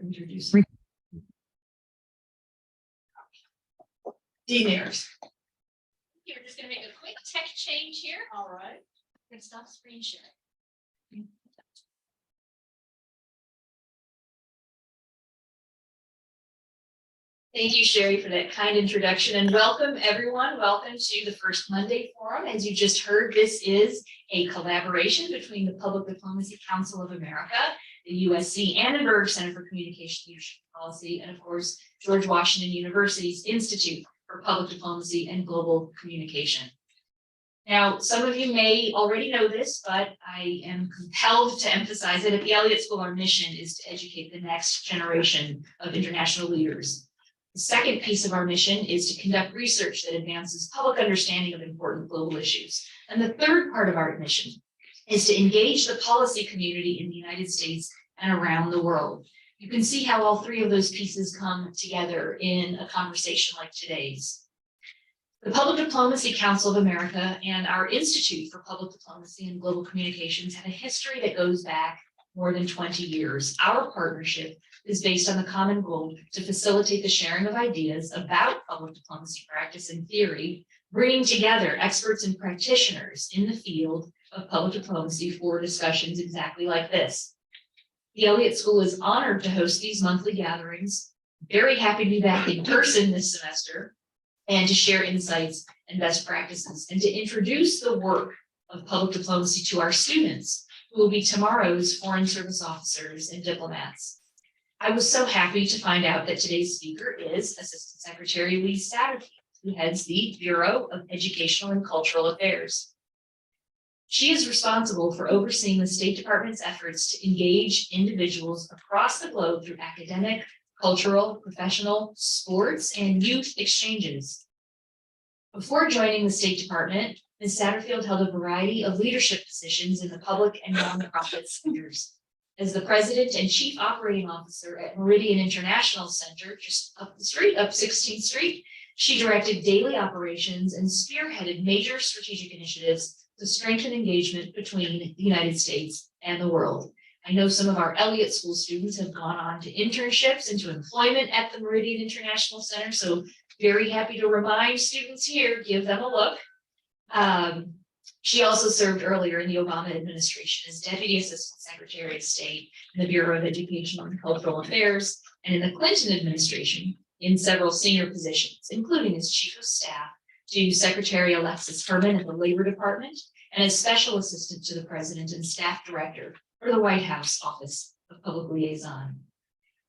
introducing Dean Ayers. You're just going to make a quick tech change here. All right. I'm going to stop screen sharing. Thank you, Sherry, for that kind introduction, and welcome everyone. Welcome to the First Monday Forum. As you just heard, this is a collaboration between the Public Diplomacy Council of America, the USC Annenberg Center for Communication Leadership Policy, and of course, George Washington University's Institute for Public Diplomacy and Global Communication. Now, some of you may already know this, but I am compelled to emphasize that at the Elliott School, our mission is to educate the next generation of international leaders. The second piece of our mission is to conduct research that advances public understanding of important global issues. And the third part of our mission is to engage the policy community in the United States and around the world. You can see how all three of those pieces come together in a conversation like today's. The Public Diplomacy Council of America and our Institute for Public Diplomacy and Global Communications have a history that goes back more than 20 years. Our partnership is based on the common goal to facilitate the sharing of ideas about public diplomacy practice and theory, bringing together experts and practitioners in the field of public diplomacy for discussions exactly like this. The Elliott School is honored to host these monthly gatherings. Very happy to be back in person this semester and to share insights and best practices and to introduce the work of public diplomacy to our students, who will be tomorrow's foreign service officers and diplomats. I was so happy to find out that today's speaker is Assistant Secretary Lee Satterfield, who heads the Bureau of Educational and Cultural Affairs. She is responsible for overseeing the State Department's efforts to engage individuals across the globe through academic, cultural, professional, sports, and youth exchanges. Before joining the State Department, Ms. Satterfield held a variety of leadership positions in the public and nonprofit sectors. As the president and chief operating officer at Meridian International Center, just up the street, up 16th Street, she directed daily operations and spearheaded major strategic initiatives to strengthen engagement between the United States and the world. I know some of our Elliott School students have gone on to internships and to employment at the Meridian International Center, so very happy to remind students here, give them a look. She also served earlier in the Obama administration as Deputy Assistant Secretary of State in the Bureau of Educational and Cultural Affairs, and in the Clinton administration in several senior positions, including as Chief of Staff to Secretary Alexis Herman at the Labor Department and as Special Assistant to the President and Staff Director for the White House Office of Public Liaison.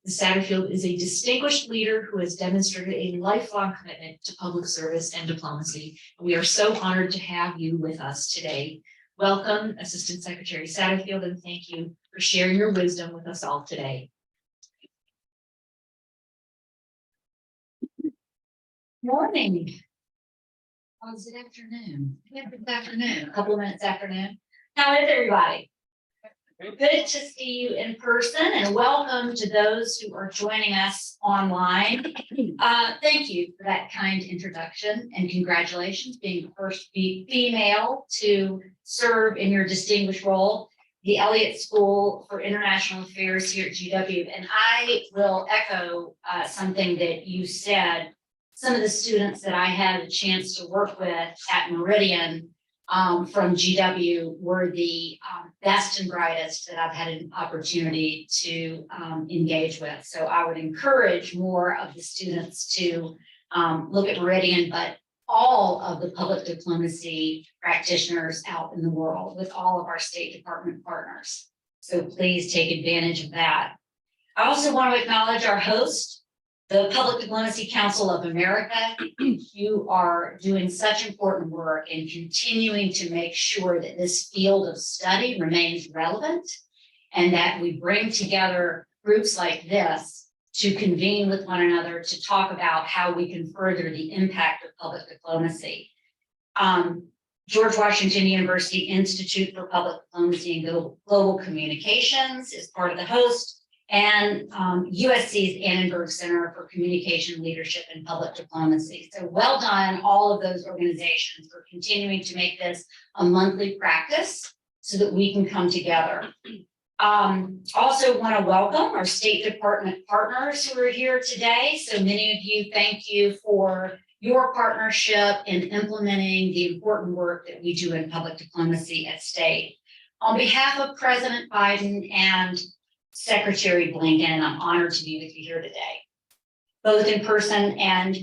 Ms. Satterfield is a distinguished leader who has demonstrated a lifelong commitment to public service and diplomacy. We are so honored to have you with us today. Welcome, Assistant Secretary Satterfield, and thank you for sharing your wisdom with us all today. Morning. Oh, is it afternoon? Yeah, it's afternoon. A couple of minutes afternoon. How is everybody? Good to see you in person, and welcome to those who are joining us online. Thank you for that kind introduction, and congratulations being the first female to serve in your distinguished role, the Elliott School for International Affairs here at GW. And I will echo something that you said. Some of the students that I had a chance to work with at Meridian from GW were the best and brightest that I've had an opportunity to engage with. So I would encourage more of the students to look at Meridian, but all of the public diplomacy practitioners out in the world with all of our State Department partners. So please take advantage of that. I also want to acknowledge our host, the Public Diplomacy Council of America. You are doing such important work in continuing to make sure that this field of study remains relevant and that we bring together groups like this to convene with one another to talk about how we can further the impact of public diplomacy. George Washington University Institute for Public Diplomacy and Global Communications is part of the host, and USC's Annenberg Center for Communication Leadership and Public Diplomacy. So well done, all of those organizations, for continuing to make this a monthly practice so that we can come together. Also want to welcome our State Department partners who are here today. So many of you, thank you for your partnership in implementing the important work that we do in public diplomacy at state. On behalf of President Biden and Secretary Blinken, I'm honored to be with you here today, both in person and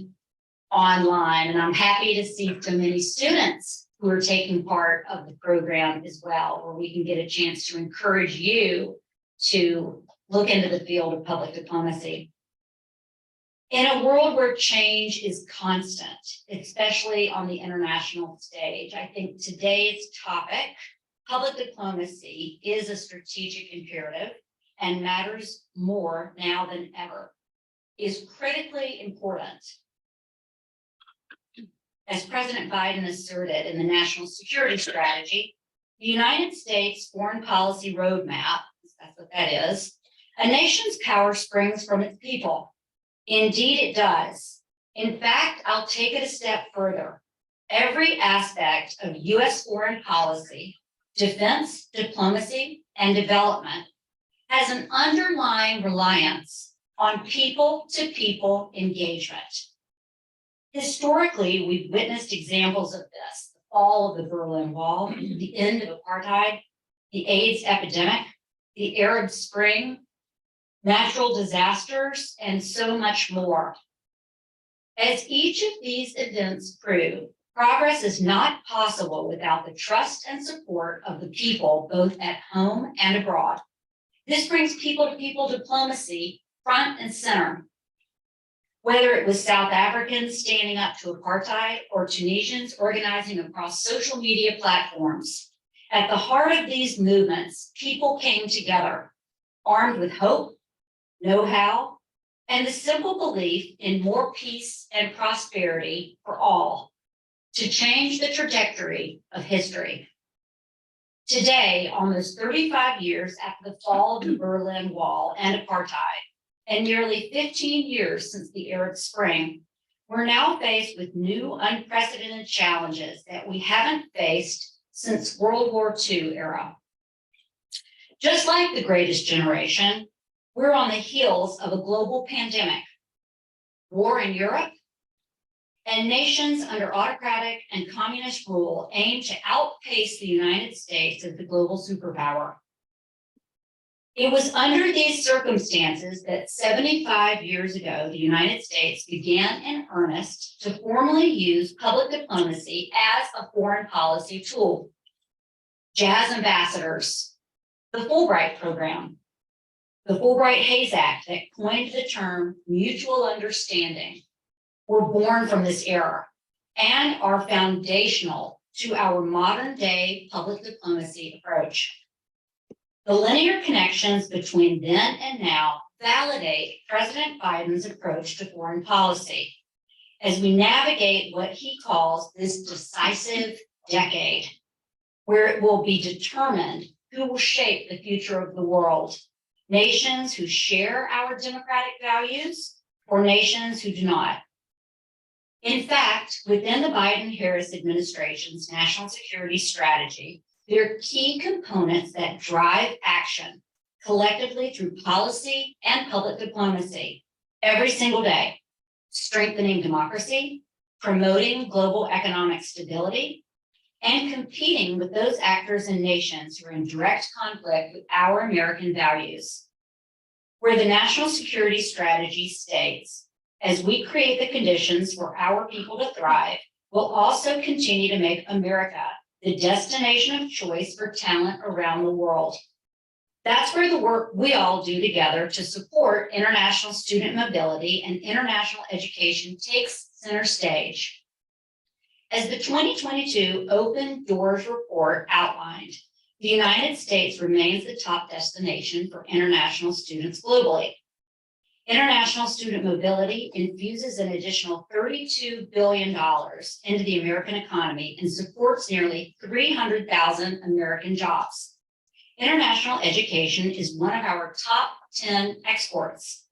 online. And I'm happy to see so many students who are taking part of the program as well, where we can get a chance to encourage you to look into the field of public diplomacy. In a world where change is constant, especially on the international stage, I think today's topic, public diplomacy, is a strategic imperative and matters more now than ever, is critically important. As President Biden asserted in the National Security Strategy, the United States Foreign Policy Roadmap, that's what that is, a nation's power springs from its people. Indeed, it does. In fact, I'll take it a step further. Every aspect of U.S. foreign policy, defense, diplomacy, and development has an underlying reliance on people-to-people engagement. Historically, we've witnessed examples of this: the fall of the Berlin Wall, the end of apartheid, the AIDS epidemic, the Arab Spring, natural disasters, and so much more. As each of these events prove, progress is not possible without the trust and support of the people, both at home and abroad. This brings people-to-people diplomacy front and center. Whether it was South Africans standing up to apartheid or Tunisians organizing across social media platforms, at the heart of these movements, people came together, armed with hope, know-how, and the simple belief in more peace and prosperity for all, to change the trajectory of history. Today, almost 35 years after the fall of the Berlin Wall and apartheid, and nearly 15 years since the Arab Spring, we're now faced with new unprecedented challenges that we haven't faced since World War II era. Just like the Greatest Generation, we're on the heels of a global pandemic, war in Europe, and nations under autocratic and communist rule aim to outpace the United States as the global superpower. It was under these circumstances that 75 years ago, the United States began in earnest to formally use public diplomacy as a foreign policy tool. Jazz ambassadors, the Fulbright program, the Fulbright-Hays Act that coined the term mutual understanding, were born from this era and are foundational to our modern day public diplomacy approach. The linear connections between then and now validate President Biden's approach to foreign policy as we navigate what he calls this decisive decade, where it will be determined who will shape the future of the world: nations who share our democratic values or nations who do not. In fact, within the Biden-Harris administration's national security strategy, there are key components that drive action collectively through policy and public diplomacy every single day: strengthening democracy, promoting global economic stability, and competing with those actors and nations who are in direct conflict with our American values. Where the national security strategy states, as we create the conditions for our people to thrive, we'll also continue to make America the destination of choice for talent around the world. That's where the work we all do together to support international student mobility and international education takes center stage. As the 2022 Open Doors Report outlined, the United States remains the top destination for international students globally. International student mobility infuses an additional $32 billion into the American economy and supports nearly 300,000 American jobs. International education is one of our top 10 exports.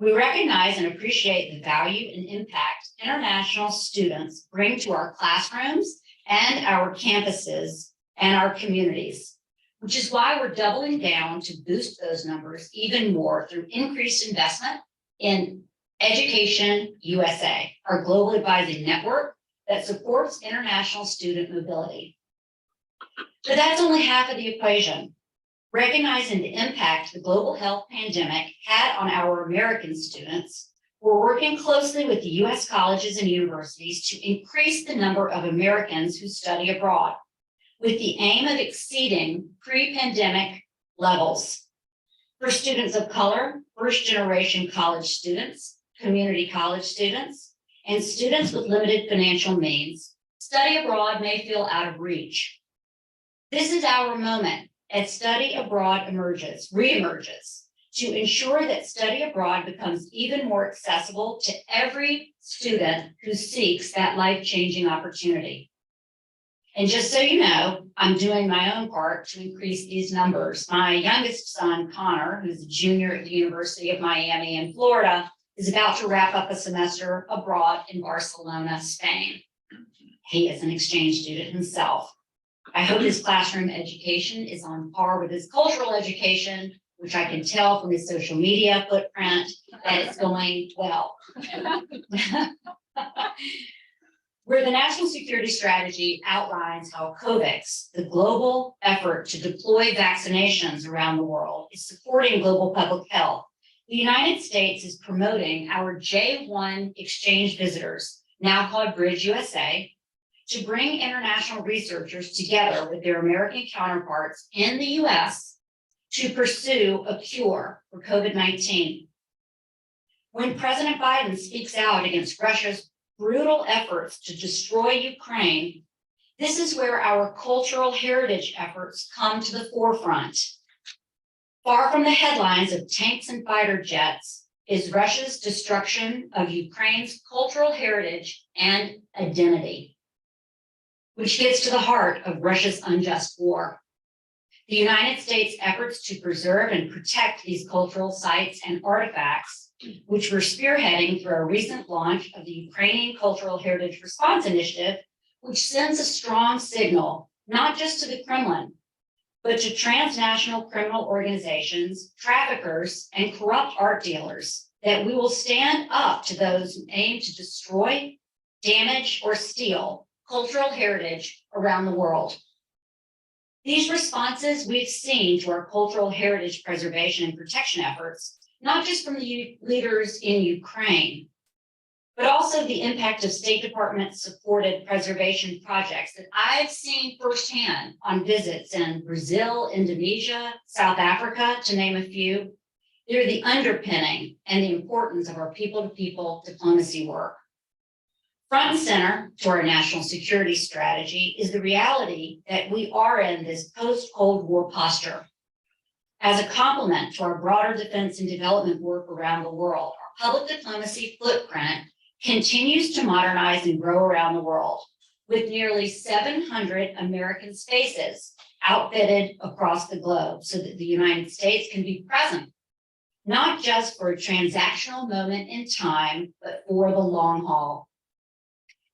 We recognize and appreciate the value and impact international students bring to our classrooms and our campuses and our communities. which is why we're doubling down to boost those numbers even more through increased investment in Education USA, our global advising network that supports international student mobility. But that's only half of the equation. Recognizing the impact the global health pandemic had on our American students, we're working closely with the US colleges and universities to increase the number of Americans who study abroad, with the aim of exceeding pre-pandemic levels. For students of color, first-generation college students, community college students, and students with limited financial means, study abroad may feel out of reach. This is our moment as study abroad reemerges, to ensure that study abroad becomes even more accessible to every student who seeks that life-changing opportunity. And just so you know, I'm doing my own part to increase these numbers. My youngest son, Connor, who's a junior at the University of Miami in Florida, is about to wrap up a semester abroad in Barcelona, Spain. He is an exchange student himself. I hope his classroom education is on par with his cultural education, which I can tell from his social media footprint that it's going well. Where the National Security Strategy outlines how COVAX, the global effort to deploy vaccinations around the world, is supporting global public health, the United States is promoting our J1 exchange visitors, now called Bridge USA, to bring international researchers together with their American counterparts in the US to pursue a cure for COVID-19. When President Biden speaks out against Russia's brutal efforts to destroy Ukraine, this is where our cultural heritage efforts come to the forefront. Far from the headlines of tanks and fighter jets is Russia's destruction of Ukraine's cultural heritage and identity, which gets to the heart of Russia's unjust war. The United States' efforts to preserve and protect these cultural sites and artifacts, which we're spearheading through our recent launch of the Ukrainian Cultural Heritage Response Initiative, which sends a strong signal, not just to the Kremlin, but to transnational criminal organizations, traffickers, and corrupt art dealers, that we will stand up to those who aim to destroy, damage, or steal cultural heritage around the world. These responses we've seen to our cultural heritage preservation and protection efforts, not just from the leaders in Ukraine, but also the impact of State Department supported preservation projects that I've seen firsthand on visits in Brazil, Indonesia, South Africa, to name a few. They're the underpinning and the importance of our people-to-people diplomacy work. Front and center to our national security strategy is the reality that we are in this post-Cold War posture. As a complement to our broader defense and development work around the world, our public diplomacy footprint continues to modernize and grow around the world, with nearly 700 American spaces outfitted across the globe so that the United States can be present, not just for a transactional moment in time, but for the long haul.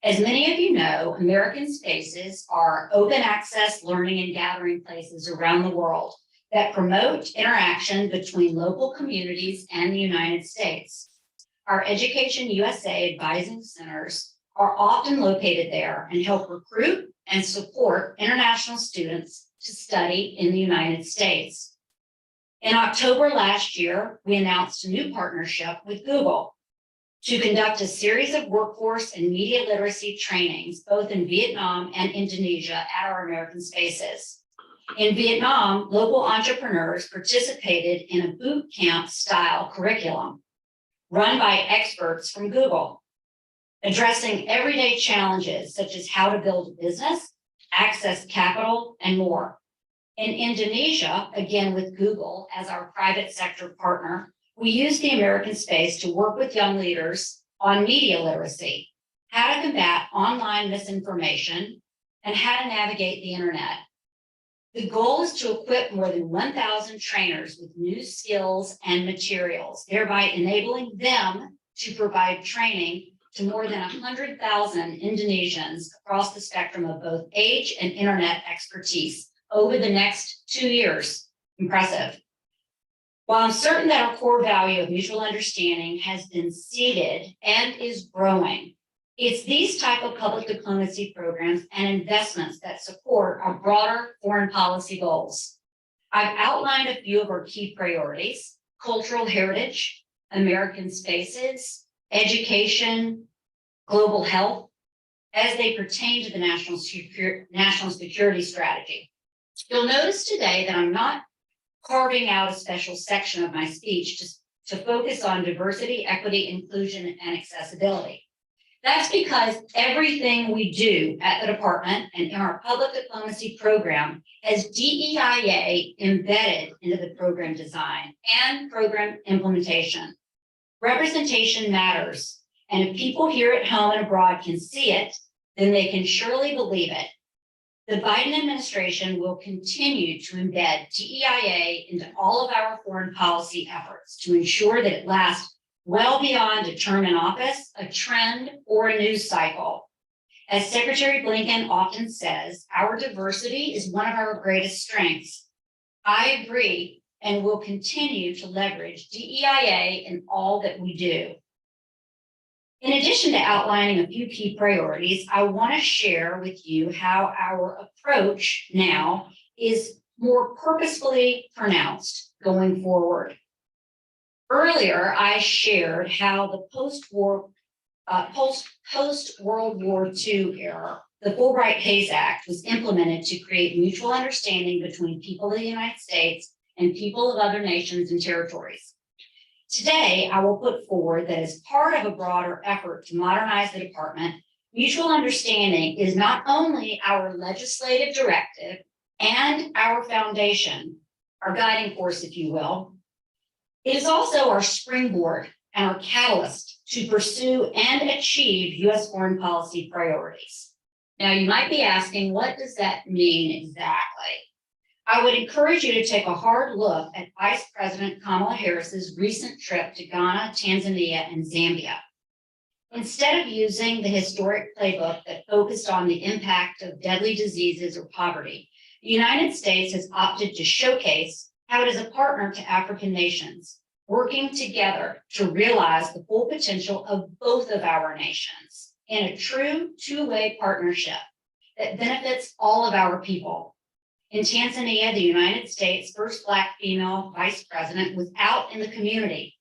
As many of you know, American spaces are open access learning and gathering places around the world that promote interaction between local communities and the United States. Our Education USA advising centers are often located there and help recruit and support international students to study in the United States. In October last year, we announced a new partnership with Google to conduct a series of workforce and media literacy trainings, both in Vietnam and Indonesia, at our American spaces. In Vietnam, local entrepreneurs participated in a boot camp style curriculum run by experts from Google, addressing everyday challenges such as how to build a business, access capital, and more. In Indonesia, again with Google as our private sector partner, we use the American space to work with young leaders on media literacy, how to combat online misinformation, and how to navigate the internet. The goal is to equip more than 1,000 trainers with new skills and materials, thereby enabling them to provide training to more than 100,000 Indonesians across the spectrum of both age and internet expertise over the next 2 years. Impressive. While I'm certain that our core value of mutual understanding has been seeded and is growing, it's these type of public diplomacy programs and investments that support our broader foreign policy goals. I've outlined a few of our key priorities: cultural heritage, American spaces, education, global health, as they pertain to the national security strategy. You'll notice today that I'm not carving out a special section of my speech just to focus on diversity, equity, inclusion, and accessibility. That's because everything we do at the department and in our public diplomacy program has DEIA embedded into the program design and program implementation. Representation matters, and if people here at home and abroad can see it, then they can surely believe it. The Biden administration will continue to embed DEIA into all of our foreign policy efforts to ensure that it lasts well beyond a term in office, a trend, or a news cycle. As Secretary Blinken often says, our diversity is one of our greatest strengths. I agree and will continue to leverage DEIA in all that we do. In addition to outlining a few key priorities, I want to share with you how our approach now is more purposefully pronounced going forward. Earlier, I shared how the post-World War II era, the Fulbright-Hays Act was implemented to create mutual understanding between people of the United States and people of other nations and territories. Today, I will put forward that as part of a broader effort to modernize the department, mutual understanding is not only our legislative directive and our foundation, our guiding force, if you will, it is also our springboard and our catalyst to pursue and achieve U.S. foreign policy priorities. Now, you might be asking, what does that mean exactly? I would encourage you to take a hard look at Vice President Kamala Harris's recent trip to Ghana, Tanzania, and Zambia. Instead of using the historic playbook that focused on the impact of deadly diseases or poverty, the United States has opted to showcase how it is a partner to African nations, working together to realize the full potential of both of our nations in a true two-way partnership that benefits all of our people. In Tanzania, the United States' first Black female vice president was out in the community,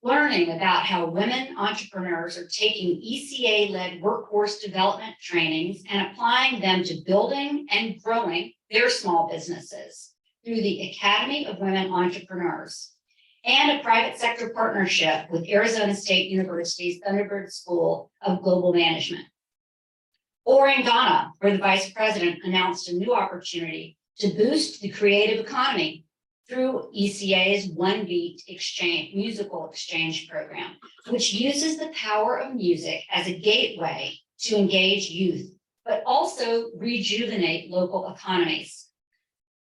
learning about how women entrepreneurs are taking ECA-led workforce development trainings and applying them to building and growing their small businesses through the Academy of Women Entrepreneurs and a private sector partnership with Arizona State University's Thunderbird School of Global Management. Or in Ghana, where the vice president announced a new opportunity to boost the creative economy through ECA's One Beat musical exchange program, which uses the power of music as a gateway to engage youth, but also rejuvenate local economies.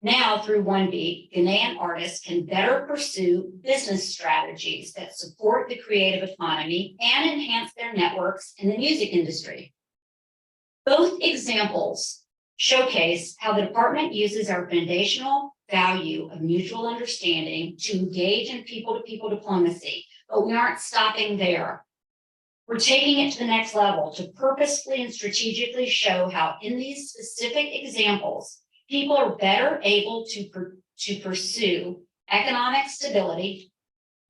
Now, through One Beat, Ghanaian artists can better pursue business strategies that support the creative economy and enhance their networks in the music industry. Both examples showcase how the department uses our foundational value of mutual understanding to engage in people-to-people diplomacy, but we aren't stopping there. We're taking it to the next level to purposefully and strategically show how in these specific examples, people are better able to pursue economic stability,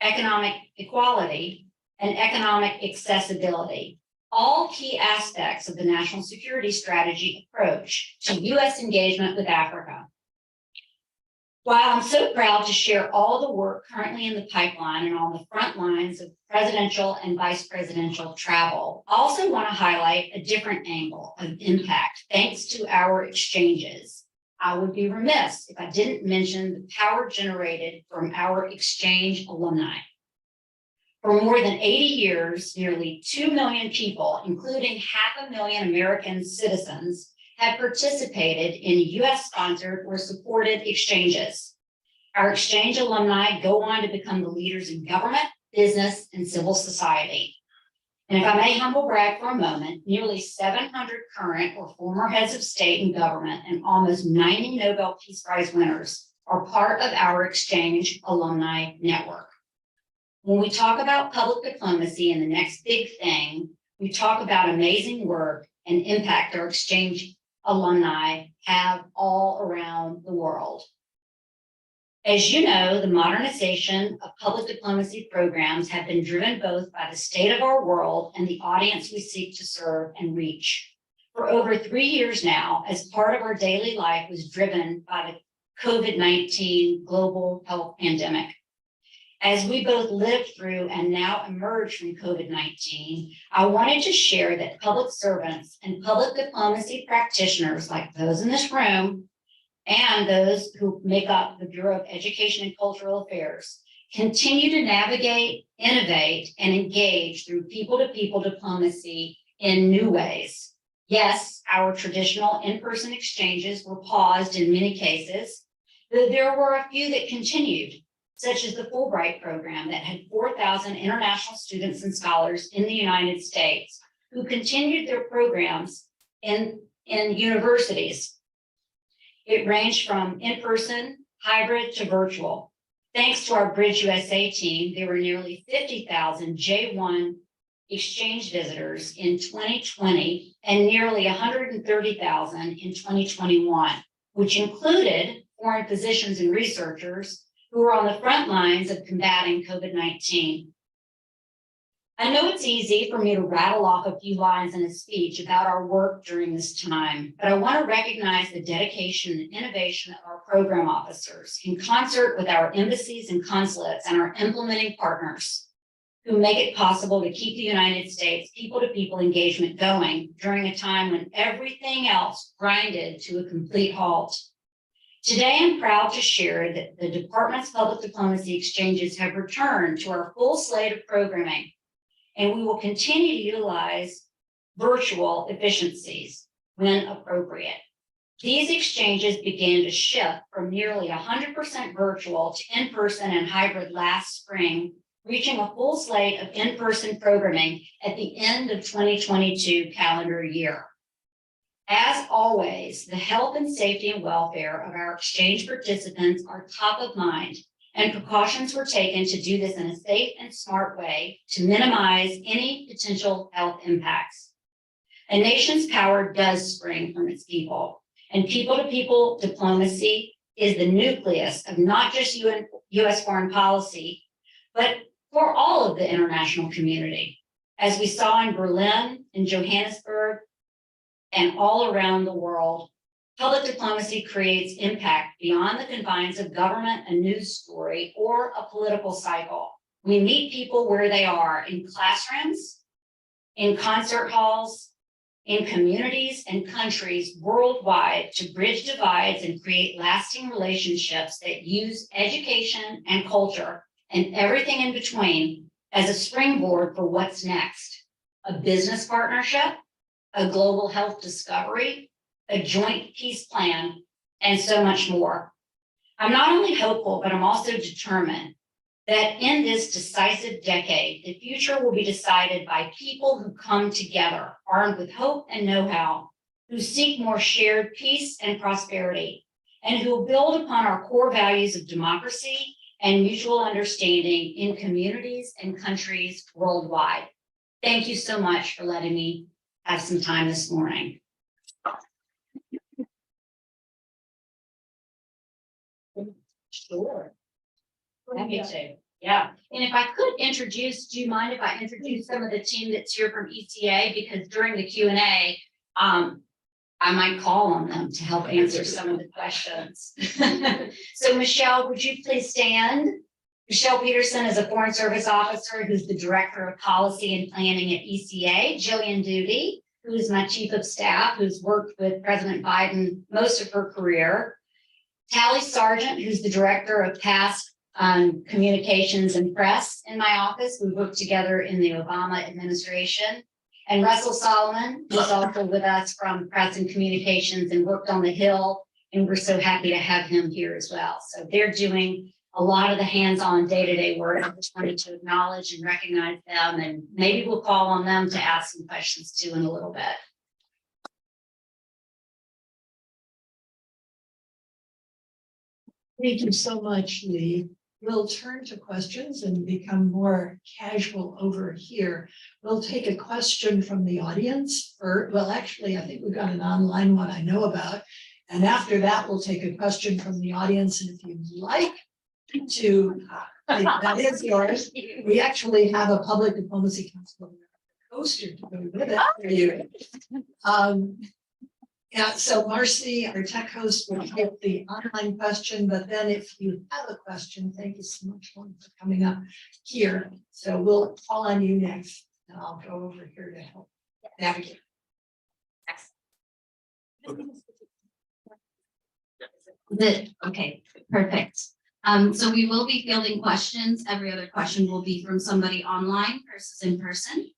economic equality, and economic accessibility, all key aspects of the national security strategy approach to U.S. engagement with Africa. While I'm so proud to share all the work currently in the pipeline and on the front lines of presidential and vice presidential travel, I also want to highlight a different angle of impact thanks to our exchanges. I would be remiss if I didn't mention the power generated from our exchange alumni. For more than 80 years, nearly 2 million people, including 500,000 American citizens, have participated in U.S.-sponsored or supported exchanges. Our exchange alumni go on to become the leaders in government, business, and civil society. And if I may humble brag for a moment, nearly 700 current or former heads of state and government and almost 90 Nobel Peace Prize winners are part of our exchange alumni network. When we talk about public diplomacy and the next big thing, we talk about amazing work and impact our exchange alumni have all around the world. As you know, the modernization of public diplomacy programs have been driven both by the state of our world and the audience we seek to serve and reach. For over 3 years now, as part of our daily life was driven by the COVID-19 global health pandemic. As we both lived through and now emerge from COVID-19, I wanted to share that public servants and public diplomacy practitioners like those in this room and those who make up the Bureau of Education and Cultural Affairs continue to navigate, innovate, and engage through people-to-people diplomacy in new ways. Yes, our traditional in-person exchanges were paused in many cases, though there were a few that continued, such as the Fulbright program that had 4,000 international students and scholars in the United States who continued their programs in universities. It ranged from in-person, hybrid to virtual. Thanks to our Bridge USA team, there were nearly 50,000 J1 exchange visitors in 2020 and nearly 130,000 in 2021, which included foreign physicians and researchers who were on the front lines of combating COVID-19. I know it's easy for me to rattle off a few lines in a speech about our work during this time, but I want to recognize the dedication and innovation of our program officers in concert with our embassies and consulates and our implementing partners who make it possible to keep the United States people-to-people engagement going during a time when everything else grinded to a complete halt. Today, I'm proud to share that the Department's public diplomacy exchanges have returned to our full slate of programming, and we will continue to utilize virtual efficiencies when appropriate. These exchanges began to shift from nearly 100% virtual to in-person and hybrid last spring, reaching a full slate of in-person programming at the end of 2022 calendar year. As always, the health and safety and welfare of our exchange participants are top of mind, and precautions were taken to do this in a safe and smart way to minimize any potential health impacts. A nation's power does spring from its people, and people-to-people diplomacy is the nucleus of not just U.S. foreign policy, but for all of the international community. As we saw in Berlin, in Johannesburg, and all around the world, public diplomacy creates impact beyond the confines of government, a news story, or a political cycle. We meet people where they are in classrooms, in concert halls, in communities and countries worldwide to bridge divides and create lasting relationships that use education and culture and everything in between as a springboard for what's next. A business partnership, a global health discovery, a joint peace plan, and so much more. I'm not only hopeful, but I'm also determined that in this decisive decade, the future will be decided by people who come together, armed with hope and know-how, who seek more shared peace and prosperity, and who will build upon our core values of democracy and mutual understanding in communities and countries worldwide. Thank you so much for letting me have some time this morning. Sure. Happy to. Yeah. And if I could introduce, do you mind if I introduce some of the team that's here from ECA? Because during the Q&A, I might call on them to help answer some of the questions. So Michelle, would you please stand? Michelle Peterson is a Foreign Service Officer who's the Director of Policy and Planning at ECA. Jillian Duty, who is my Chief of Staff, who's worked with President Biden most of her career. Tally Sargent, who's the Director of Task on Communications and Press in my office. We worked together in the Obama administration. And Russell Solomon, who's also with us from Press and Communications and worked on the Hill. And we're so happy to have him here as well. So they're doing a lot of the hands-on day-to-day work. I just wanted to acknowledge and recognize them, and maybe we'll call on them to ask some questions too in a little bit. Thank you so much, Lee. We'll turn to questions and become more casual over here. We'll take a question from the audience, or, well, actually, I think we've got an online one I know about. And after that, we'll take a question from the audience. And if you'd like to, that is yours. We actually have a public diplomacy council poster to go with it for you. Yeah, so Marcy, our tech host, will take the online question, but then if you have a question, thank you so much Lauren, for coming up here. So we'll call on you next, and I'll go over here to help navigate. Okay, perfect. So we will be fielding questions. Every other question will be from somebody online versus in person.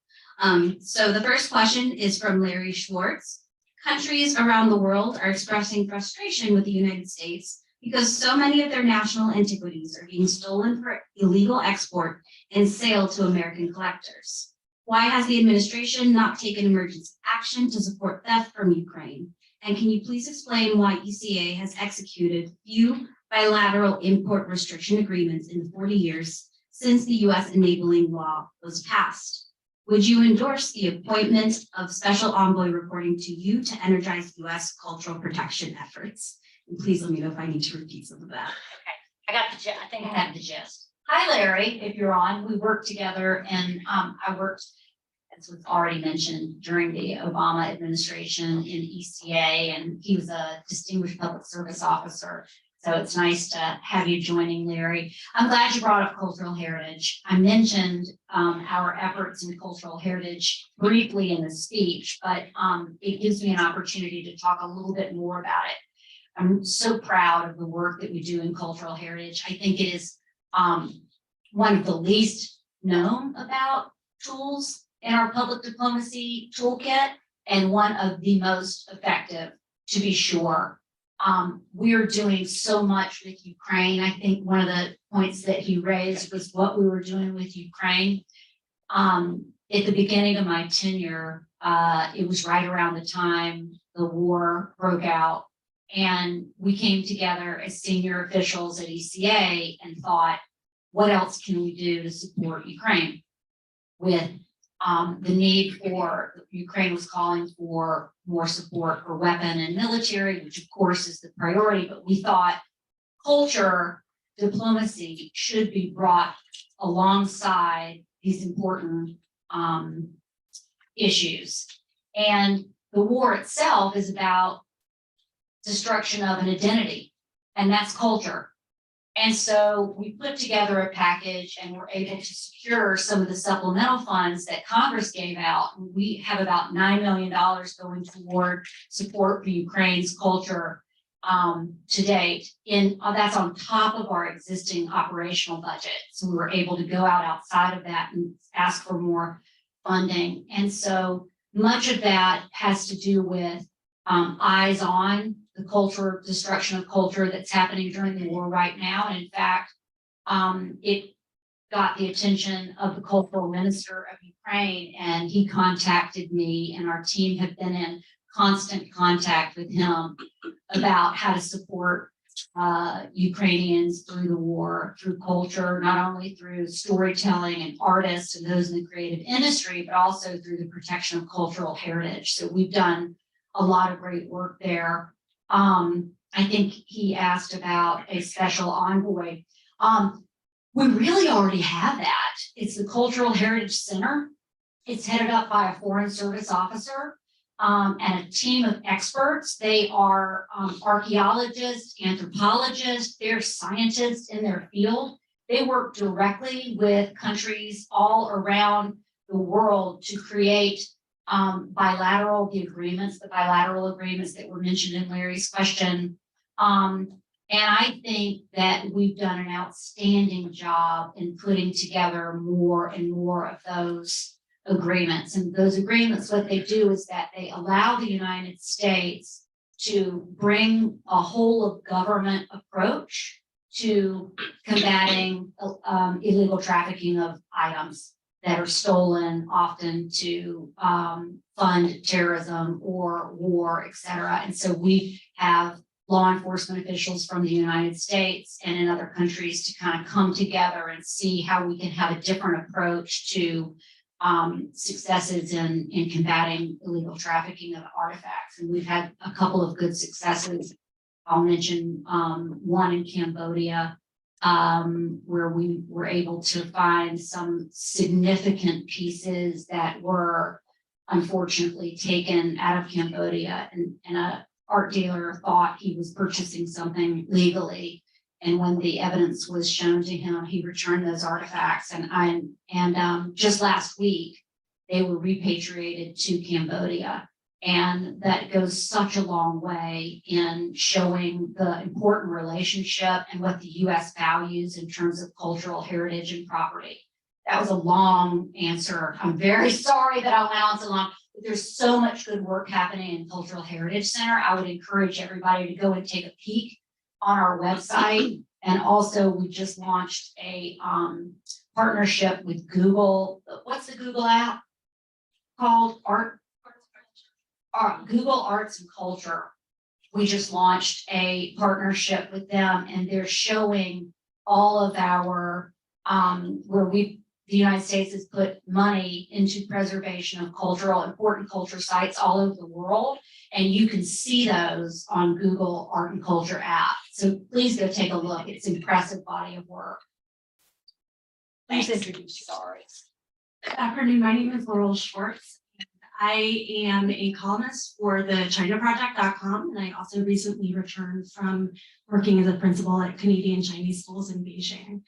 So the first question is from Larry Schwartz. Countries around the world are expressing frustration with the United States because so many of their national antiquities are being stolen for illegal export and sale to American collectors. Why has the administration not taken emergency action to support theft from Ukraine? And can you please explain why ECA has executed few bilateral import restriction agreements in the 40 years since the US enabling law was passed? Would you endorse the appointment of special envoy reporting to you to energize US cultural protection efforts? And please let me know if I need to repeat some of that. I got the gist. I think I have the gist. Hi, Larry, if you're on, we worked together, and I worked, as was already mentioned, during the Obama administration in ECA, and he was a distinguished public service officer. So it's nice to have you joining, Larry. I'm glad you brought up cultural heritage. I mentioned our efforts in cultural heritage briefly in the speech, but it gives me an opportunity to talk a little bit more about it. I'm so proud of the work that we do in cultural heritage. I think it is one of the least known about tools in our public diplomacy toolkit, and one of the most effective, to be sure. We're doing so much with Ukraine. I think one of the points that he raised was what we were doing with Ukraine. At the beginning of my tenure, it was right around the time the war broke out, and we came together as senior officials at ECA and thought, what else can we do to support Ukraine? With the need for, Ukraine was calling for more support for weapon and military, which of course is the priority, but we thought culture diplomacy should be brought alongside these important issues. And the war itself is about destruction of an identity, and that's culture. And so we put together a package and were able to secure some of the supplemental funds that Congress gave out. We have about $9 million going toward support for Ukraine's culture to date. That's on top of our existing operational budget. So we were able to go out outside of that and ask for more funding. And so much of that has to do with eyes on the culture, destruction of culture that's happening during the war right now. And in fact, it got the attention of the cultural minister of Ukraine, and he contacted me, and our team have been in constant contact with him about how to support Ukrainians through the war, through culture, not only through storytelling and artists and those in the creative industry, but also through the protection of cultural heritage. So we've done a lot of great work there. I think he asked about a special envoy. We really already have that. It's the Cultural Heritage Center. It's headed up by a Foreign Service officer and a team of experts. They are archaeologists, anthropologists, they're scientists in their field. They work directly with countries all around the world to create the bilateral agreements that were mentioned in Larry's question. And I think that we've done an outstanding job in putting together more and more of those agreements. And those agreements, what they do is that they allow the United States to bring a whole of government approach to combating illegal trafficking of items that are stolen, often to fund terrorism or war, et cetera. And so we have law enforcement officials from the United States and in other countries to kind of come together and see how we can have a different approach to successes in combating illegal trafficking of artifacts. And we've had a couple of good successes. I'll mention one in Cambodia, where we were able to find some significant pieces that were unfortunately taken out of Cambodia, and a art dealer thought he was purchasing something legally. And when the evidence was shown to him, he returned those artifacts. And just last week, they were repatriated to Cambodia. And that goes such a long way in showing the important relationship and what the U.S. values in terms of cultural heritage and property. That was a long answer. I'm very sorry that I went on so long. There's so much good work happening in Cultural Heritage Center. I would encourage everybody to go and take a peek on our website. And also, we just launched a partnership with Google. What's the Google app called? Google Arts and Culture. We just launched a partnership with them, and they're showing all of our the United States has put money into preservation of important culture sites all over the world, and you can see those on Google Art and Culture app. So please go take a look. It's an impressive body of work. Please introduce yourself. Good afternoon. My name is Laurel Schwartz. I am a columnist for the ChinaProject.com, and I also recently returned from working as a principal at Canadian Chinese schools in Beijing.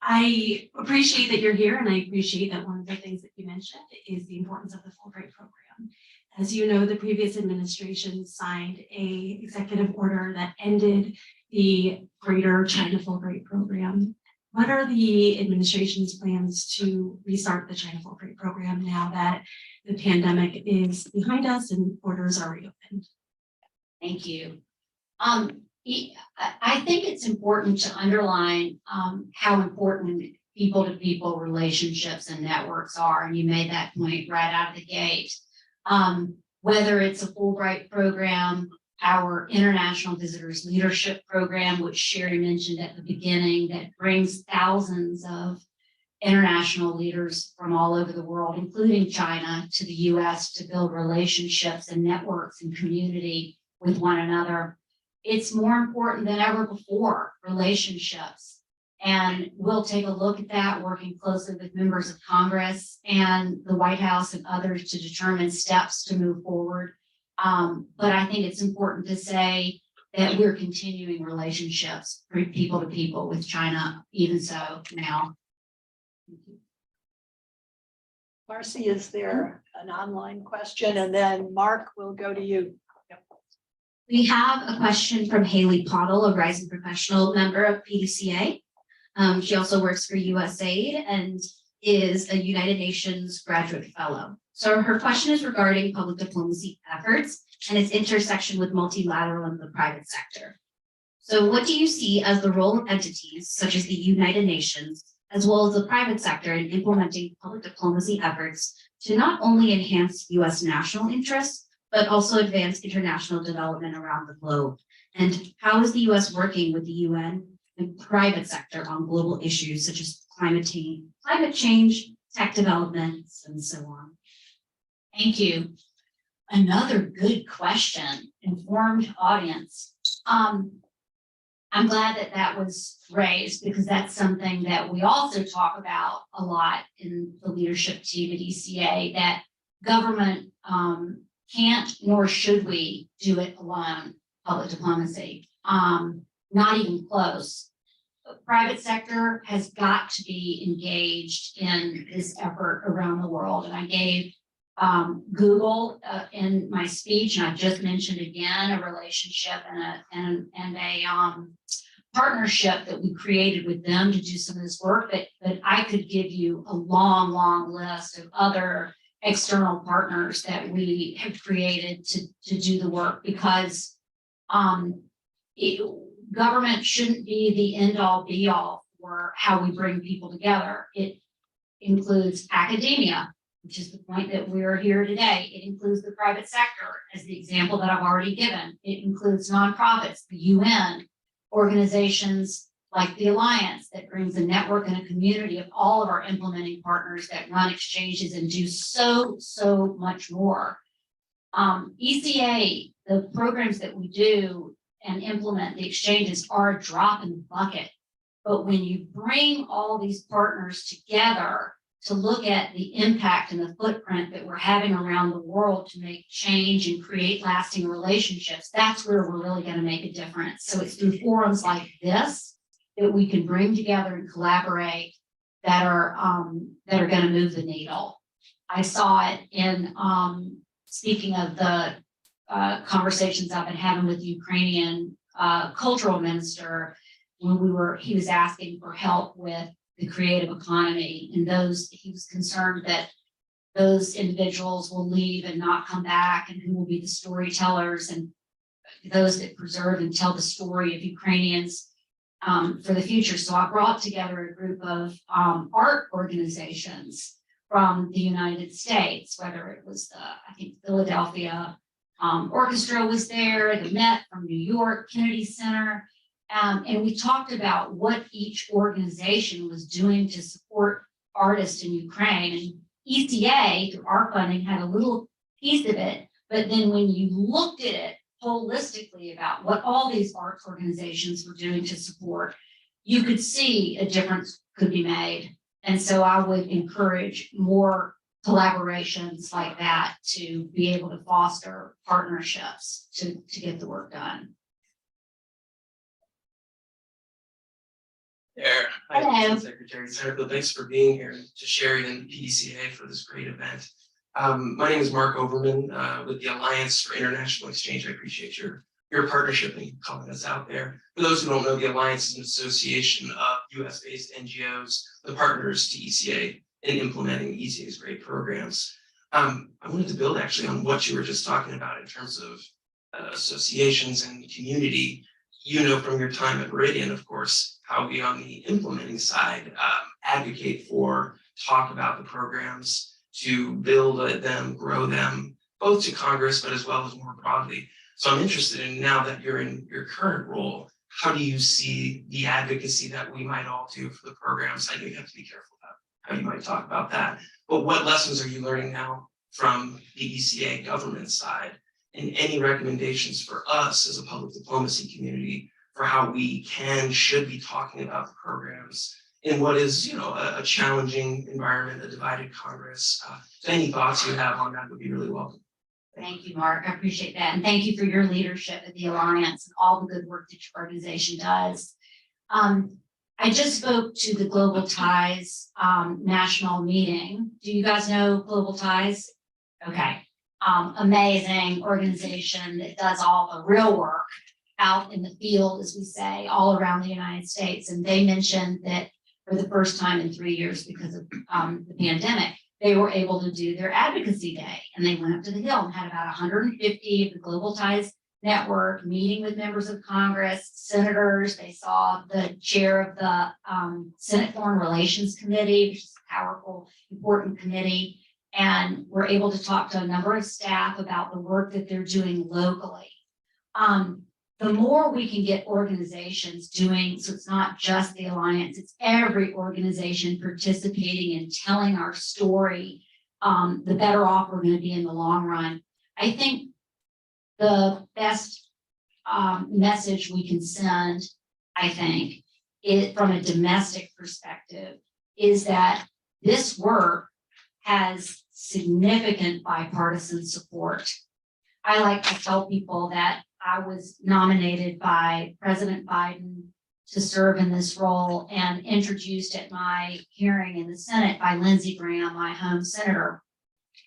I appreciate that you're here, and I appreciate that one of the things that you mentioned is the importance of the Fulbright program. As you know, the previous administration signed an executive order that ended the Greater China Fulbright program. What are the administration's plans to restart the China Fulbright program now that the pandemic is behind us and borders are reopened? Thank you. I think it's important to underline how important people-to-people relationships and networks are, and you made that point right out of the gate. Whether it's a Fulbright program, our International Visitors Leadership Program, which Sherry mentioned at the beginning, that brings thousands of international leaders from all over the world, including China, to the US to build relationships and networks and community with one another. It's more important than ever before, relationships. And we'll take a look at that, working closely with members of Congress and the White House and others to determine steps to move forward. But I think it's important to say that we're continuing relationships people to people with China, even so now. Marcy, is there an online question? And then Mark, we'll go to you. We have a question from Haley Pottle, a rising professional member of PDCA. She also works for USAID and is a United Nations graduate fellow. So her question is regarding public diplomacy efforts and its intersection with multilateral and the private sector. So what do you see as the role of entities such as the United Nations, as well as the private sector, in implementing public diplomacy efforts to not only enhance US national interests, but also advance international development around the globe? And how is the US working with the UN and private sector on global issues such as climate change, tech developments, and so on? Thank you. Another good question, informed audience. I'm glad that that was raised, because that's something that we also talk about a lot in the leadership team at ECA, that government can't nor should we do it alone, public diplomacy, not even close. The private sector has got to be engaged in this effort around the world. And I gave Google in my speech, and I just mentioned again a relationship and a partnership that we created with them to do some of this work. But I could give you a long list of other external partners that we have created to do the work, because government shouldn't be the end all be all for how we bring people together. It includes academia, which is the point that we're here today. It includes the private sector, as the example that I've already given. It includes nonprofits, the UN, organizations like the Alliance that brings a network and a community of all of our implementing partners that run exchanges and do so much more. ECA, the programs that we do and implement the exchanges are a drop in the bucket. But when you bring all these partners together to look at the impact and the footprint that we're having around the world to make change and create lasting relationships, that's where we're really going to make a difference. So it's through forums like this that we can bring together and collaborate that are going to move the needle. I saw it in speaking of the conversations I've been having with the Ukrainian cultural minister when he was asking for help with the creative economy, and he was concerned that those individuals will leave and not come back, and who will be the storytellers and those that preserve and tell the story of Ukrainians for the future. So I brought together a group of art organizations from the United States, whether it was I think Philadelphia Orchestra was there, the Met from New York, Kennedy Center. And we talked about what each organization was doing to support artists in Ukraine. And ECA, through our funding, had a little piece of it. But then when you looked at it holistically about what all these arts organizations were doing to support, you could see a difference could be made. And so I would encourage more collaborations like that to be able to foster partnerships to get the work done. There. Hello. Hi, Secretary Satterfield. Thanks for being here to Sherry and PDCA for this great event. My name is Mark Overman with the Alliance for International Exchange. I appreciate your partnership and calling us out there. For those who don't know, the Alliance is an association of US-based NGOs, the partners to ECA in implementing ECA's great programs. I wanted to build actually on what you were just talking about in terms of associations and community. You know from your time at Meridian, of course, how we on the implementing side advocate for, talk about the programs, to build them, grow them, both to Congress, but as well as more broadly. So I'm interested in, now that you're in your current role, how do you see the advocacy that we might all do for the programs? I know you have to be careful about how you might talk about that, but what lessons are you learning now from the ECA government side? And any recommendations for us as a public diplomacy community for how we should be talking about the programs in what is, a challenging environment, a divided Congress. So any thoughts you have on that would be really welcome. Thank you, Mark. I appreciate that. And thank you for your leadership at the Alliance and all the good work that your organization does. I just spoke to the Global Ties national meeting. Do you guys know Global Ties? Okay. Amazing organization that does all the real work out in the field, as we say, all around the United States. And they mentioned that for the first time in 3 years, because of the pandemic, they were able to do their advocacy day. And they went up to the Hill and had about 150 of the Global Ties Network meeting with members of Congress, senators. They saw the chair of the Senate Foreign Relations Committee, which is a powerful, important committee. And we're able to talk to a number of staff about the work that they're doing locally. The more we can get organizations doing, so it's not just the Alliance, it's every organization participating and telling our story, the better off we're going to be in the long run. I think the best message we can send, from a domestic perspective, is that this work has significant bipartisan support. I like to tell people that I was nominated by President Biden to serve in this role and introduced at my hearing in the Senate by Lindsey Graham, my home senator.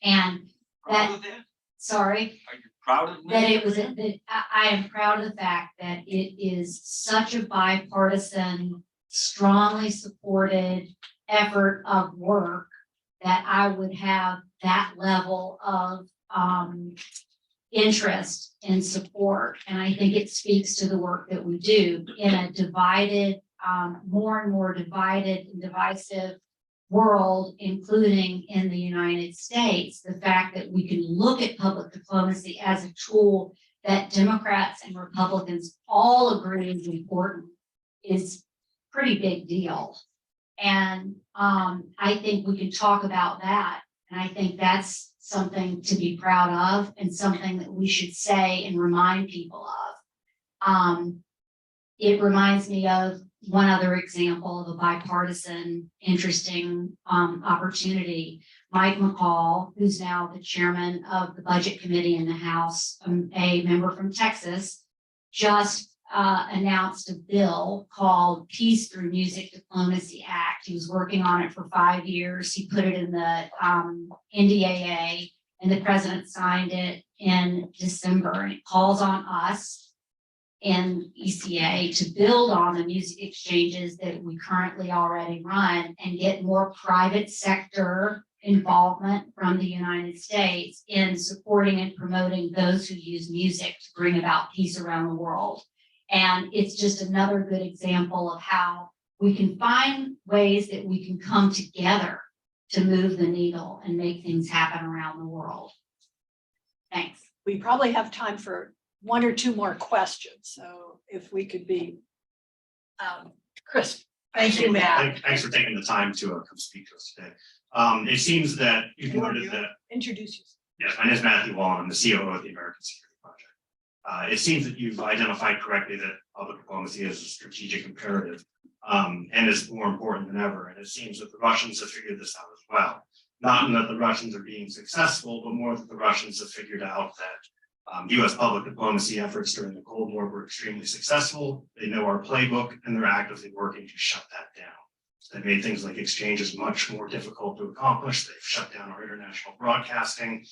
And that, sorry. Are you proud of that it was, that I am proud of the fact that it is such a bipartisan, strongly supported effort of work that I would have that level of interest and support. And I think it speaks to the work that we do in a divided, more and more divided and divisive world, including in the United States. The fact that we can look at public diplomacy as a tool that Democrats and Republicans all agree is important is pretty big deal. And I think we can talk about that. And I think that's something to be proud of and something that we should say and remind people of. It reminds me of one other example of a bipartisan, interesting opportunity. Mike McCall, who's now the chairman of the Budget Committee in the House, a member from Texas, just announced a bill called Peace Through Music Diplomacy Act. He was working on it for 5 years. He put it in the NDAA, and the president signed it in December. And it calls on us in ECA to build on the music exchanges that we currently already run and get more private sector involvement from the United States in supporting and promoting those who use music to bring about peace around the world. And it's just another good example of how we can find ways that we can come together to move the needle and make things happen around the world. Thanks. We probably have time for 1 or 2 more questions. So if we could be crisp. Thank you, Matt. Thanks for taking the time to come speak to us today. It seems that you've noted that. Introduce yourself. Yes, my name is Matthew Wallen. I'm the COO of the American Security Project. It seems that you've identified correctly that public diplomacy is a strategic imperative and is more important than ever. And it seems that the Russians have figured this out as well. Not in that the Russians are being successful, but more that the Russians have figured out that US public diplomacy efforts during the Cold War were extremely successful. They know our playbook and they're actively working to shut that down. They made things like exchanges much more difficult to accomplish. They've shut down our international broadcasting.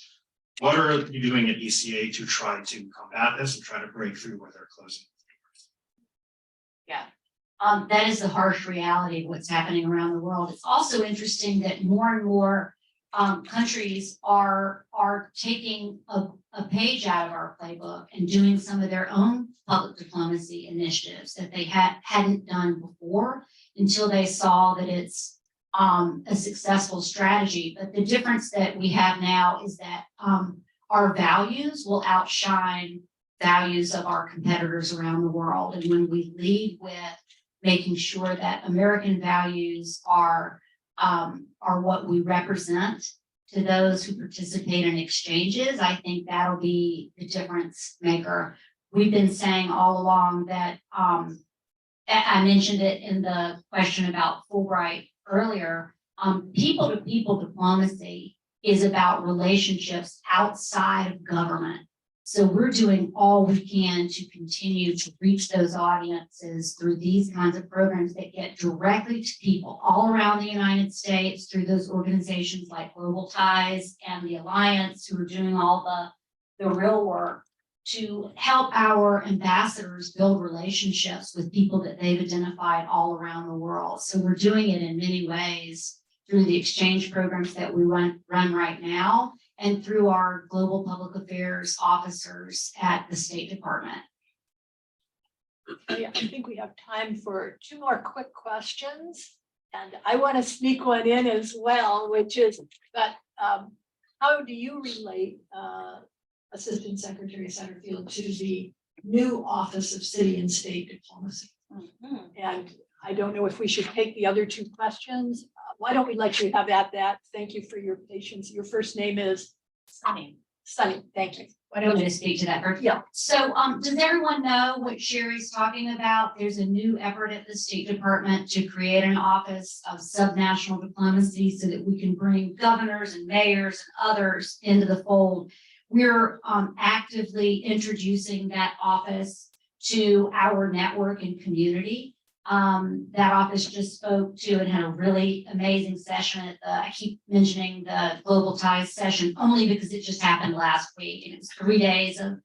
What are you doing at ECA to try to combat this and try to break through where they're closing? Yeah, that is the harsh reality of what's happening around the world. It's also interesting that more and more countries are taking a page out of our playbook and doing some of their own public diplomacy initiatives that they hadn't done before until they saw that it's a successful strategy. But the difference that we have now is that our values will outshine values of our competitors around the world. And when we lead with making sure that American values are what we represent to those who participate in exchanges, I think that'll be the difference maker. We've been saying all along that I mentioned it in the question about Fulbright earlier. People to people diplomacy is about relationships outside of government. So we're doing all we can to continue to reach those audiences through these kinds of programs that get directly to people all around the United States through those organizations like Global Ties and the Alliance, who are doing all the real work to help our ambassadors build relationships with people that they've identified all around the world. So we're doing it in many ways through the exchange programs that we run right now, and through our global public affairs officers at the State Department. I think we have time for 2 more quick questions. And I want to sneak one in as well, which is that how do you relate Assistant Secretary Satterfield to the new Office of City and State Diplomacy? And I don't know if we should take the other 2 questions. Why don't we let you have at that? Thank you for your patience. Your first name is Sunny. Sunny. Thank you. Why don't you speak to that first? Yeah. So does everyone know what Sherry's talking about? There's a new effort at the State Department to create an office of subnational diplomacy so that we can bring governors and mayors and others into the fold. We're actively introducing that office to our network and community. That office just spoke to and had a really amazing session at I keep mentioning the Global Ties session only because it just happened last week, and it was 3 days of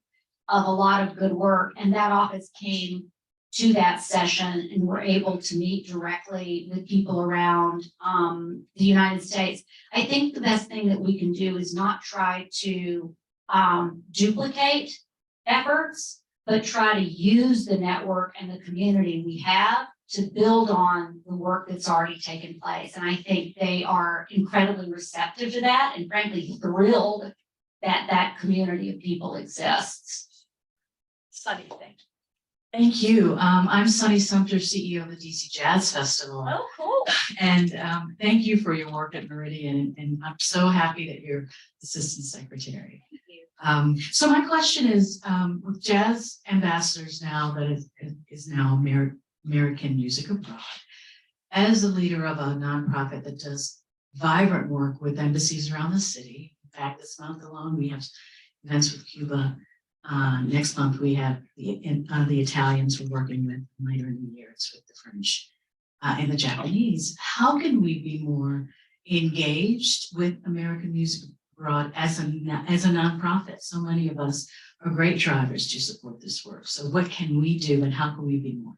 a lot of good work. And that office came to that session and were able to meet directly with people around the United States. I think the best thing that we can do is not try to duplicate efforts, but try to use the network and the community we have to build on the work that's already taken place. And I think they are incredibly receptive to that and frankly thrilled that that community of people exists. Sunny, thank you. Thank you. I'm Sunny Sumter, CEO of the DC Jazz Festival. Oh, cool. And thank you for your work at Meridian. And I'm so happy that you're Assistant Secretary. So my question is, with Jazz Ambassadors now that is now American Music Abroad, as the leader of a nonprofit that does vibrant work with embassies around the city. In fact, this month alone, we have events with Cuba. Next month, we have the Italians we're working with. Later in the year, it's with the French and the Japanese. How can we be more engaged with American Music Abroad as a nonprofit? So many of us are great drivers to support this work. So what can we do and how can we be more?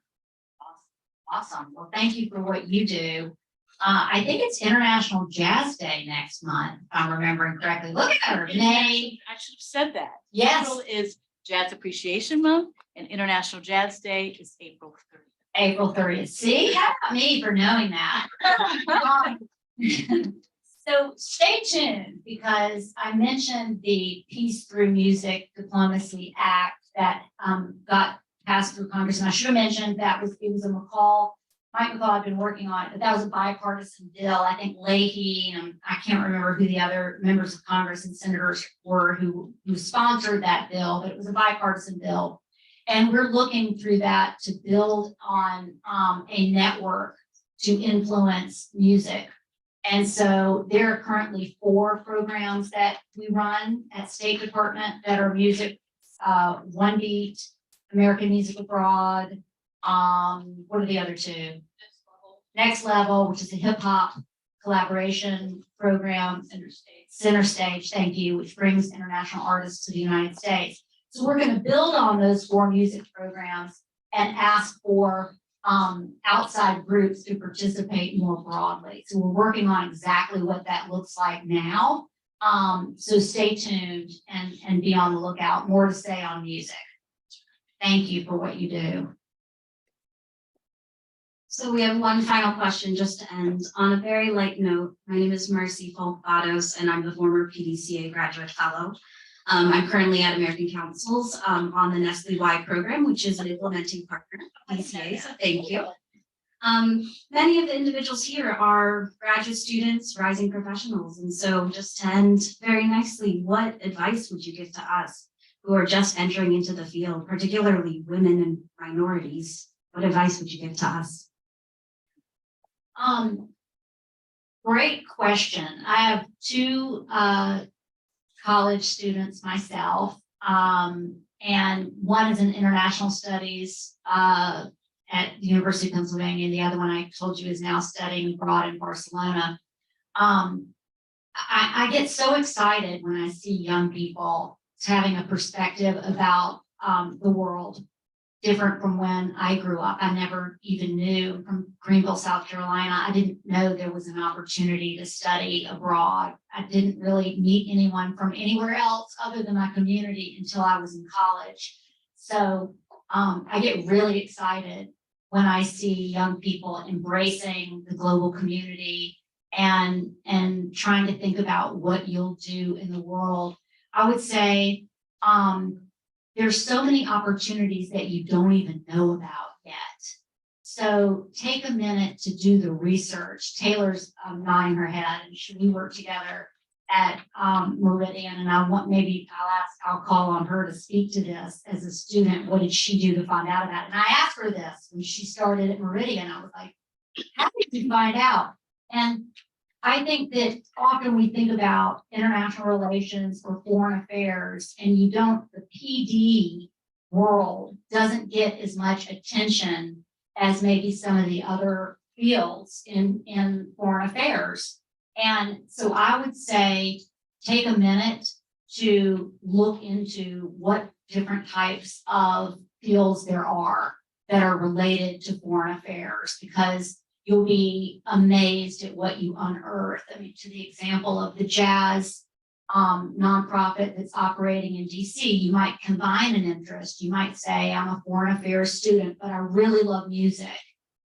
Awesome. Well, thank you for what you do. I think it's International Jazz Day next month, if I'm remembering correctly. Look at her, May. I should have said that. Yes. April is Jazz Appreciation Month and International Jazz Day is April 30th. April 30th. See, how about me for knowing that? So stay tuned because I mentioned the Peace Through Music Diplomacy Act that got passed through Congress. And I should have mentioned it was a Mike McCall had been working on it, but that was a bipartisan bill. I think Leahy, and I can't remember who the other members of Congress and senators were who sponsored that bill, but it was a bipartisan bill. And we're looking through that to build on a network to influence music. And so there are currently 4 programs that we run at State Department that are music, One Beat, American Music Abroad. What are the other 2? Next Level, which is a hip hop collaboration program. Center Stage, thank you, which brings international artists to the United States. So we're going to build on those 4 music programs and ask for outside groups to participate more broadly. So we're working on exactly what that looks like now. So stay tuned and be on the lookout. More to say on music. Thank you for what you do. So we have one final question just to end. On a very light note, my name is Marcy Folk-Bados, and I'm the former PDCA graduate fellow. I'm currently at American Councils on the Nestle Y program, which is an implementing partner of PDCA, so thank you. Many of the individuals here are graduate students, rising professionals, and so just to end very nicely, what advice would you give to us who are just entering into the field, particularly women and minorities? What advice would you give to us? Great question. I have 2 college students myself, and one is in international studies at the University of Pennsylvania, and the other one I told you is now studying abroad in Barcelona. I get so excited when I see young people having a perspective about the world different from when I grew up. I never even knew from Greenville, South Carolina. I didn't know there was an opportunity to study abroad. I didn't really meet anyone from anywhere else other than my community until I was in college. So I get really excited when I see young people embracing the global community and trying to think about what you'll do in the world. I would say, there's so many opportunities that you don't even know about yet. So take a minute to do the research. Taylor's nodding her head, and we work together at Meridian, and I'll call on her to speak to this as a student. What did she do to find out about it? And I asked her this when she started at Meridian. I was like, how did you find out? And I think that often we think about international relations or foreign affairs, and the PD world doesn't get as much attention as maybe some of the other fields in foreign affairs. And so I would say, take a minute to look into what different types of fields there are that are related to foreign affairs, because you'll be amazed at what you unearth. I mean, to the example of the jazz nonprofit that's operating in DC. You might combine an interest. You might say, I'm a foreign affairs student, but I really love music.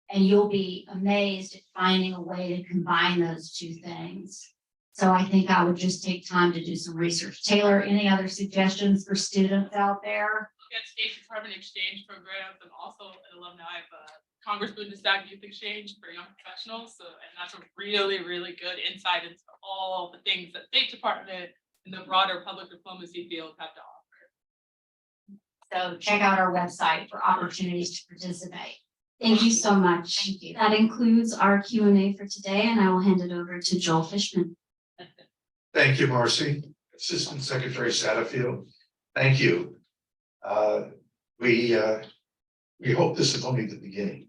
And you'll be amazed at finding a way to combine those two things. So I think I would just take time to do some research. Taylor, any other suggestions for students out there? Look at State Department exchange programs and also an alumni of Congress Bundestag Youth Exchange for young professionals. So, and that's a really, really good insight into all the things that State Department and the broader public diplomacy field have to offer. So check out our website for opportunities to participate. Thank you so much. Thank you. That includes our Q&A for today, and I will hand it over to Joel Fishman. Thank you, Marcy. Assistant Secretary Satterfield, thank you. We hope this is only the beginning.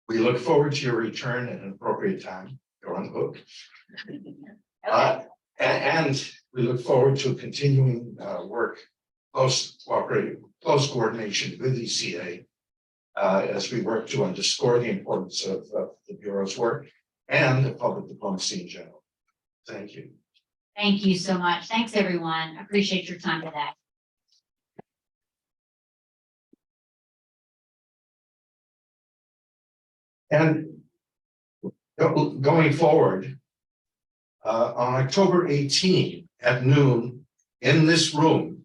We look forward to your return at an appropriate time. You're on the hook. And we look forward to continuing work, close coordination with ECA as we work to underscore the importance of the Bureau's work and the public diplomacy in general. Thank you. Thank you so much. Thanks, everyone. Appreciate your time today. And going forward, on October 18 at noon in this room,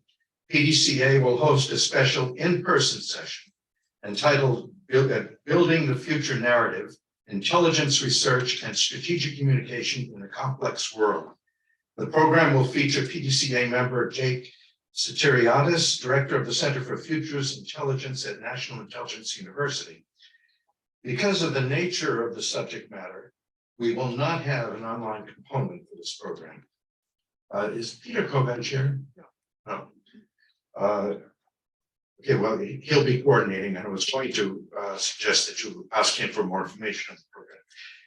PDCA will host a special in-person session entitled Building the Future Narrative, Intelligence Research and Strategic Communication in a Complex World. The program will feature PDCA member Jake Satterfield, Director of the Center for Futures Intelligence at National Intelligence University. Because of the nature of the subject matter, we will not have an online component for this program. Is Peter Kovac here? No. Okay, well, he'll be coordinating, and I was going to suggest that you ask him for more information on the program.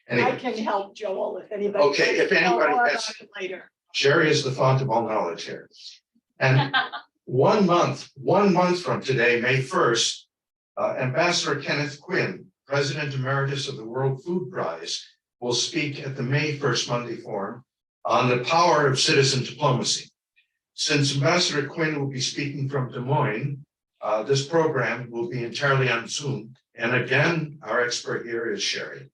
Anyway, I can help Joel if anybody. Okay, if anybody has- Later. Sherry is the font of all knowledge here. And 1 month from today, May 1st, Ambassador Kenneth Quinn, President Emeritus of the World Food Prize, will speak at the May 1st Monday Forum on the power of citizen diplomacy. Since Ambassador Quinn will be speaking from Des Moines, this program will be entirely on Zoom. And again, our expert here is Sherry.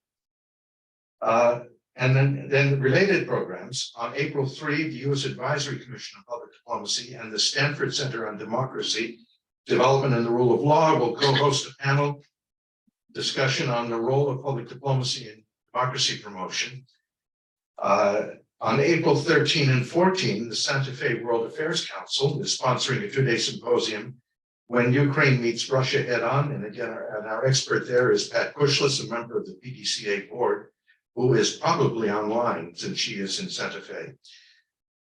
And then related programs on April 3, the U.S. Advisory Commission on Public Diplomacy and the Stanford Center on Democracy, Development and the Rule of Law will co-host a panel discussion on the role of public diplomacy in democracy promotion. On April 13 and 14, the Santa Fe World Affairs Council is sponsoring a 2-day symposium when Ukraine meets Russia head on. And again, our expert there is Pat Kushlis, a member of the PDCA board, who is probably online since she is in Santa Fe.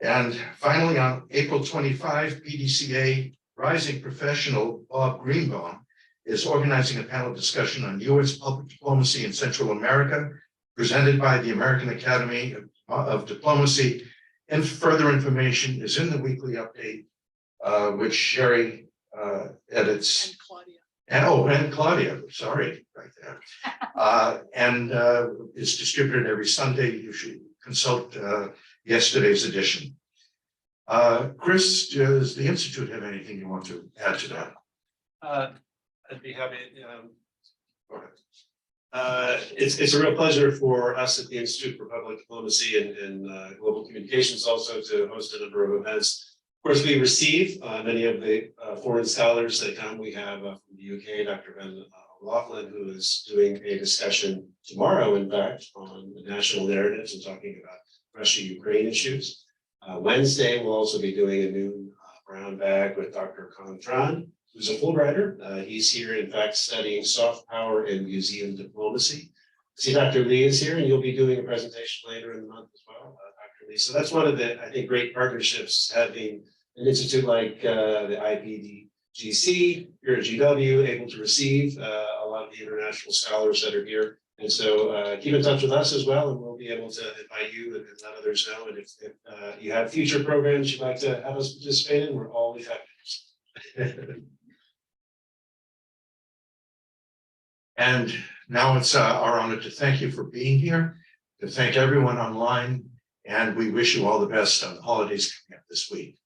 And finally, on April 25, PDCA rising professional Bob Greenbaum is organizing a panel discussion on U.S. public diplomacy in Central America, presented by the American Academy of Diplomacy. And further information is in the weekly update, which Sherry edits. And Claudia. And Claudia, sorry, right there. And is distributed every Sunday. You should consult yesterday's edition. Chris, does the Institute have anything you want to add to that? I'd be happy. Go ahead. It's a real pleasure for us at the Institute for Public Diplomacy and Global Communications also to host a number of events. Of course, we receive many of the foreign scholars that come. We have from the UK, Dr. Ben Laughlin, who is doing a discussion tomorrow, in fact, on the national narratives and talking about Russia-Ukraine issues. Wednesday, we'll also be doing a new brown bag with Dr. Contran, who's a Fulbrighter. He's here, in fact, studying soft power and museum diplomacy. See, Dr. Lee is here, and you'll be doing a presentation later in the month as well, Dr. Lee. So that's one of the, I think, great partnerships, having an institute like the IPDGC, here at GW, able to receive a lot of the international scholars that are here. And so keep in touch with us as well, and we'll be able to invite you and let others know. And if you have future programs you'd like to have us participate in, we're always happy. And now it's our honor to thank you for being here, to thank everyone online, And we wish you all the best on the holidays coming up this week.